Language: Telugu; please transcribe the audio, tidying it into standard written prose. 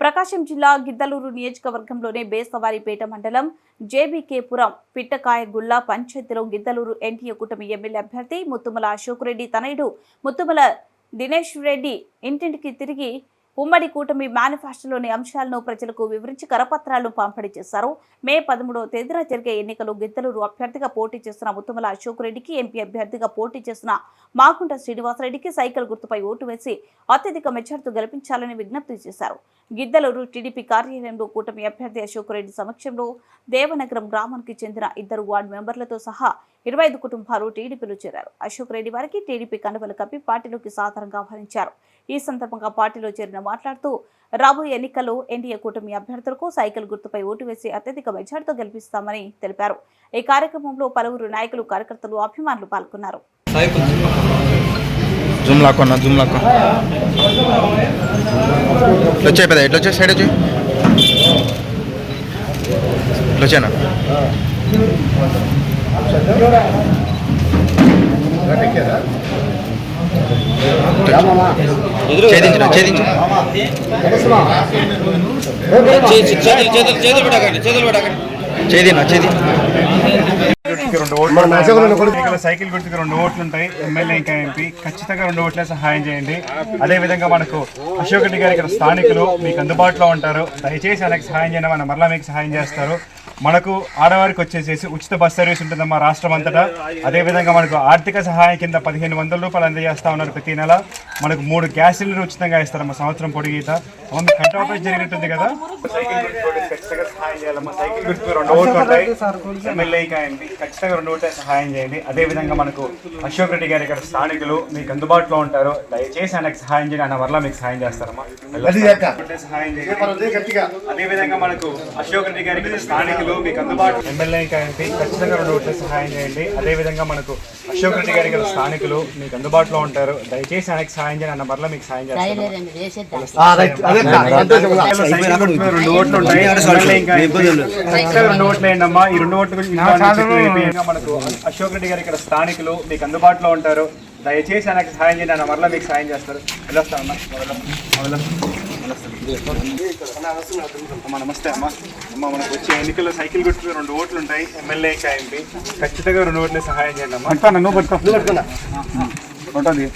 ప్రకాశం జిల్లా గిద్దలూరు నియోజకవర్గంలోని బేస్తవారిపేట మండలం జేబీకేపురం పిట్టకాయగుళ్ల పంచాయతీలో గిద్దలూరు ఎన్టీఏ కూటమి ఎమ్మెల్యే అభ్యర్థి ముత్తుమల అశోక్ రెడ్డి తనయుడు ముత్తుమల దినేష్ రెడ్డి ఇంటింటికి తిరిగి ఉమ్మడి కూటమి మేనిఫెస్టోలోని అంశాలను ప్రజలకు వివరించి కరపత్రాలను పంపిణీ చేశారు. మే 13వ తేదీన జరిగే ఎన్నికలు గిద్దలూరు అభ్యర్థిగా పోటీ చేస్తున్న ముత్తుమల అశోక్ రెడ్డికి, ఎంపీ అభ్యర్థిగా పోటీ చేస్తున్న మాగుంట శ్రీనివాసరెడ్డికి సైకిల్ గుర్తుపై ఓటు వేసి అత్యధిక మెజార్టీతో గెలిపించాలని విజ్ఞప్తి చేశారు. గిద్దలూరు టీడీపీ కార్యాలయంలో కూటమి అభ్యర్థి అశోక్ రెడ్డి సమక్షంలో దేవనగరం గ్రామానికి చెందిన 2 వార్డు మెంబర్లతో సహా 25 కుటుంబాలు టీడీపీలో చేరారు. అశోక్ రెడ్డి వారికి టీడీపీ కండువలు కప్పి పార్టీలోకి సాధారణంగా ఆహ్వానించారు. ఈ సందర్భంగా పార్టీలో చేరిన మాట్లాడుతూ రాబోయే ఎన్నికల్లో ఎన్డీఏ కూటమి అభ్యర్థులకు సైకిల్ గుర్తుపై ఓటు వేసి అత్యధిక మెజార్టీతో గెలిపిస్తామని తెలిపారు. ఈ కార్యక్రమంలో పలువురు నాయకులు, కార్యకర్తలు, అభిమానులు పాల్గొన్నారు. సైకిల్ గుర్తుకు 2 ఓట్లు ఉంటాయి. ఎమ్మెల్యే ఇంకా ఎంపీ ఖచ్చితంగా 2 ఓట్లే సహాయం చేయండి. అదేవిధంగా మనకు అశోక్ రెడ్డి గారు ఇక్కడ స్థానికులు మీకు అందుబాటులో ఉంటారు. దయచేసి ఆయనకు సహాయం చేయండి, మన మరలా మీకు సహాయం చేస్తారు. మనకు ఆడవారికి వచ్చేసేసి ఉచిత బస్ సర్వీస్ ఉంటుందమ్మా రాష్ట్రం అంతటా. అదేవిధంగా మనకు ఆర్థిక సహాయం కింద 1500 రూపాయలు అందజేస్తా ఉన్నారు ప్రతి నెల. మనకు 3 గ్యాస్ సిలిండర్ ఉచితంగా ఇస్తారమ్మా సంవత్సరం పొడిగీత. మీకు కంట ఆపరేషన్ జరిగినట్టుంది కదా, సైకిల్ గుర్తు ఖచ్చితంగా సహాయం చేయాలమ్మా. సైకిల్ గుర్తుకు 2 ఓట్లు ఉంటాయి. ఎమ్మెల్యే ఇంకా ఎంపీ ఖచ్చితంగా 2 ఓట్లే సహాయం చేయండి. అదేవిధంగా మనకు అశోక్ రెడ్డి గారు ఇక్కడ స్థానికులు మీకు అందుబాటులో ఉంటారు. దయచేసి ఆయనకు సహాయం చేయండి, ఆయన వల్ల మీకు సహాయం చేస్తారమ్మా. సహాయం చేయండి. అదేవిధంగా మనకు అశోక్ రెడ్డి గారికి స్థానికులు మీకు అందుబాటు ఎమ్మెల్యే ఇంకా ఎంపీ ఖచ్చితంగా 2 ఓట్లే సహాయం చేయండి. అదేవిధంగా మనకు అశోక్ రెడ్డి గారి ఇక్కడ స్థానికులు మీకు అందుబాటులో ఉంటారు. దయచేసి ఆయనకు సహాయం చేయండి, అన్న మరలా మీకు సహాయం చేస్తారు. 2 ఓట్లు ఉంటాయి. ఖచ్చితంగా 2 ఓట్లు వేయండమ్మా. ఈ 2 ఓట్లు మనకు అశోక్ రెడ్డి గారు ఇక్కడ స్థానికులు మీకు అందుబాటులో ఉంటారు. దయచేసి ఆయనకు సహాయం చేయండి, అన్న మరలా మీకు సహాయం చేస్తారు. వెళ్ళొస్తామన్నా. నమస్తే అమ్మా. మనకు వచ్చే ఎన్నికల్లో సైకిల్ గుర్తుకు 2 ఓట్లు ఉంటాయి. ఎమ్మెల్యే ఇంకా ఎంపీ ఖచ్చితంగా 2 ఓట్లే సహాయం చేయండి అమ్మా. నువ్వు పట్టుకో ఉంటుంది.